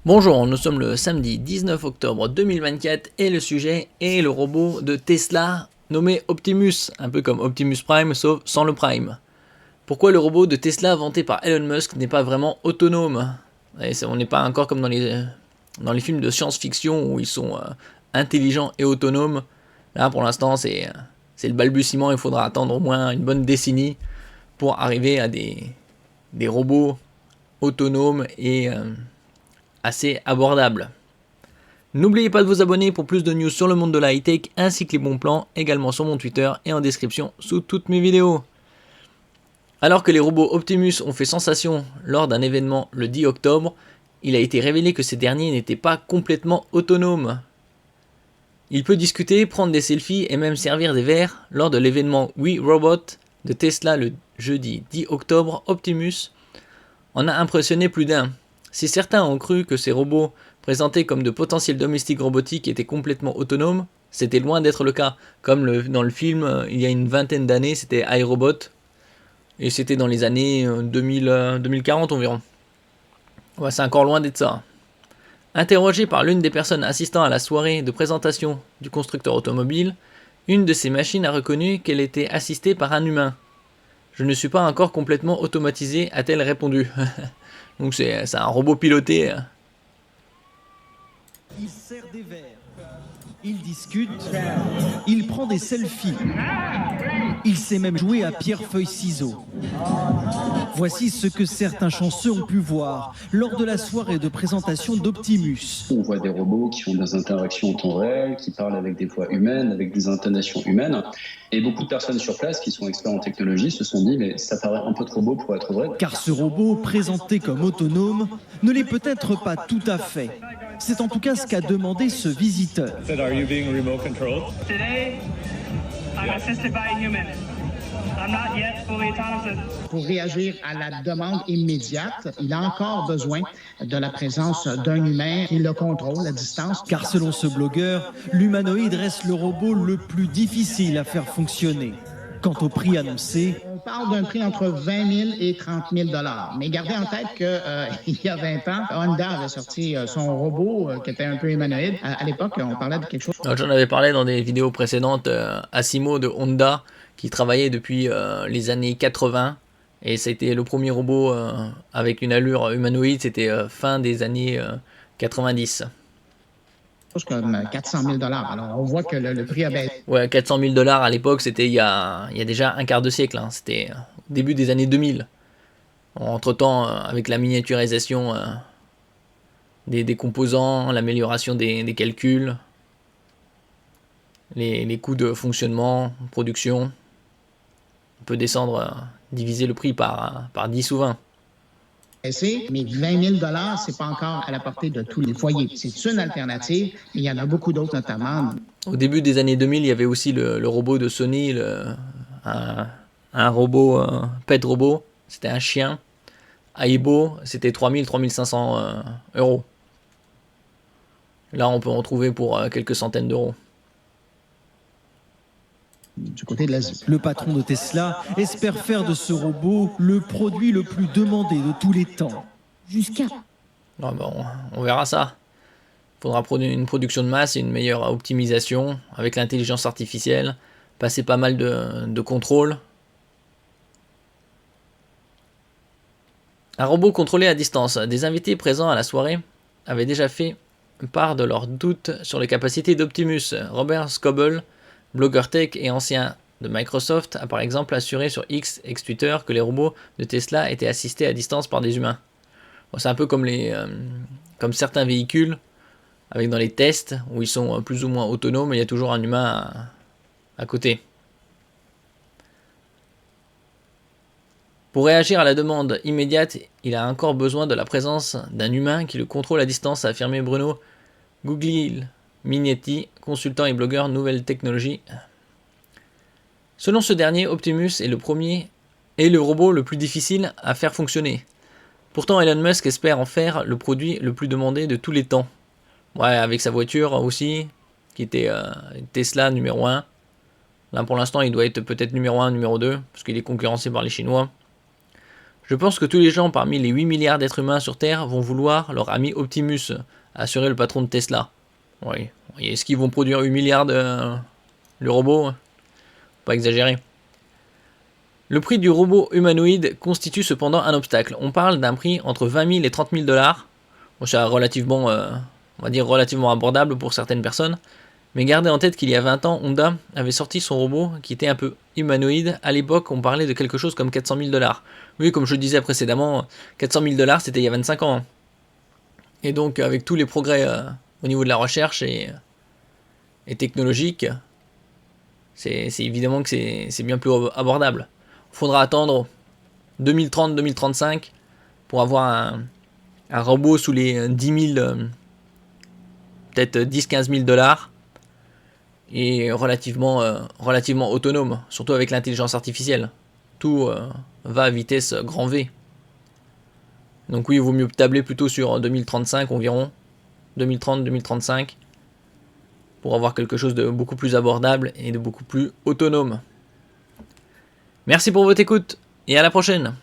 Bonjour, nous sommes le samedi 19 octobre 2024 et le sujet est le robot de Tesla nommé Optimus, un peu comme Optimus Prime sauf sans le Prime. Pourquoi le robot de Tesla vanté par Elon Musk n'est pas vraiment autonome? On n'est pas encore comme dans les films de science-fiction où ils sont intelligents et autonomes. Là pour l'instant c'est le balbutiement, il faudra attendre au moins une bonne décennie pour arriver à des robots autonomes et assez abordable. N'oubliez pas de vous abonner pour plus de news sur le monde de la high-tech ainsi que les bons plans, également sur mon Twitter et en description sous toutes mes vidéos. Alors que les robots Optimus ont fait sensation lors d'un événement le 10 octobre, il a été révélé que ces derniers n'étaient pas complètement autonomes. Il peut discuter, prendre des selfies et même servir des verres. Lors de l'événement We Robot de Tesla le jeudi 10 octobre, Optimus en a impressionné plus d'un. Si certains ont cru que ces robots, présentés comme de potentiels domestiques robotiques, étaient complètement autonomes, c'était loin d'être le cas. Comme dans le film, il y a une vingtaine d'années, c'était iRobot, et c'était dans les années 2040 environ. Ouais, c'est encore loin d'être ça. Interrogée par l'une des personnes assistant à la soirée de présentation du constructeur automobile, une de ces machines a reconnu qu'elle était assistée par un humain. Je ne suis pas encore complètement automatisé, a-t-elle répondu. Donc c'est un robot piloté. Il sert des verres, il discute, il prend des selfies, il sait même jouer à pierre-feuille-ciseaux. Voici ce que certains chanceux ont pu voir lors de la soirée de présentation d'Optimus. On voit des robots qui ont des interactions en temps réel, qui parlent avec des voix humaines, avec des intonations humaines. Et beaucoup de personnes sur place qui sont experts en technologie se sont dit mais ça paraît un peu trop beau pour être vrai. Car ce robot, présenté comme autonome, ne l'est peut-être pas tout à fait. C'est en tout cas ce qu'a demandé ce visiteur. Are you being remote controlled? Today, I'm assisted by a human. I'm not yet fully autonomous. Pour réagir à la demande immédiate, il a encore besoin de la présence d'un humain qui le contrôle à distance. Car selon ce blogueur, l'humanoïde reste le robot le plus difficile à faire fonctionner. Quant au prix annoncé, On parle d'un prix entre 20 000 et 30 000 $. Mais gardez en tête qu'il y a 20 ans, Honda avait sorti son robot qui était un peu humanoïde. À l'époque, on parlait de quelque chose. J'en avais parlé dans des vidéos précédentes. Asimo de Honda qui travaillait depuis les années 80. Et c'était le premier robot avec une allure humanoïde. C'était fin des années 90. Comme 400 000 $. Alors, on voit que le prix a baissé. Ouais, 400 000 $ à l'époque, c'était il y a déjà un quart de siècle. Hein. C'était au début des années 2000. Entre-temps, avec la miniaturisation des composants, l'amélioration des calculs, les coûts de fonctionnement, production, on peut descendre, diviser le prix par 10 ou 20. Mais 20 000 $, c'est pas encore à la portée de tous les foyers. C'est une alternative, mais il y en a beaucoup d'autres, notamment. Au début des années 2000, il y avait aussi le robot de Sony, un robot, pet robot, c'était un chien. Aibo, c'était 3 500 euros. Là, on peut en trouver pour quelques centaines d'euros. Du côté de l'Asie. le patron de Tesla espère faire de ce robot le produit le plus demandé de tous les temps. Jusqu'à Non, ben, on verra ça. Il faudra une production de masse et une meilleure optimisation avec l'intelligence artificielle, passer pas mal de contrôle. Un robot contrôlé à distance. Des invités présents à la soirée avaient déjà fait part de leurs doutes sur les capacités d'Optimus. Robert Scoble, blogueur tech et ancien de Microsoft, a par exemple assuré sur X, ex-Twitter, que les robots de Tesla étaient assistés à distance par des humains. Bon, c'est un peu comme comme certains véhicules, avec dans les tests, où ils sont plus ou moins autonomes, il y a toujours un humain à côté. Pour réagir à la demande immédiate, il a encore besoin de la présence d'un humain qui le contrôle à distance, a affirmé Bruno Guglielminetti, consultant et blogueur nouvelles technologies. Selon ce dernier, Optimus est le robot le plus difficile à faire fonctionner. Pourtant, Elon Musk espère en faire le produit le plus demandé de tous les temps. Ouais, avec sa voiture aussi, qui était Tesla numéro 1. Là, pour l'instant, il doit être peut-être numéro 1, numéro 2, parce qu'il est concurrencé par les Chinois. Je pense que tous les gens parmi les 8 milliards d'êtres humains sur Terre vont vouloir leur ami Optimus, a assuré le patron de Tesla. Oui. Est-ce qu'ils vont produire 8 milliards le robot? Pas exagéré. Le prix du robot humanoïde constitue cependant un obstacle. On parle d'un prix entre 20 000 et 30 000 $. Bon, c'est relativement, on va dire relativement abordable pour certaines personnes. Mais gardez en tête qu'il y a 20 ans, Honda avait sorti son robot qui était un peu humanoïde. À l'époque, on parlait de quelque chose comme 400 000 $. Oui, comme je le disais précédemment, 400 000 $, c'était il y a 25 ans. Et donc, avec tous les progrès au niveau de la recherche et technologique, c'est évidemment que c'est bien plus abordable. Il faudra attendre 2030-2035 pour avoir un robot sous les 10 000, peut-être 10-15 000 $, et relativement autonome, surtout avec l'intelligence artificielle. Tout va à vitesse grand V. Donc oui, il vaut mieux tabler plutôt sur 2035 environ, 2030-2035, pour avoir quelque chose de beaucoup plus abordable et de beaucoup plus autonome. Merci pour votre écoute et à la prochaine.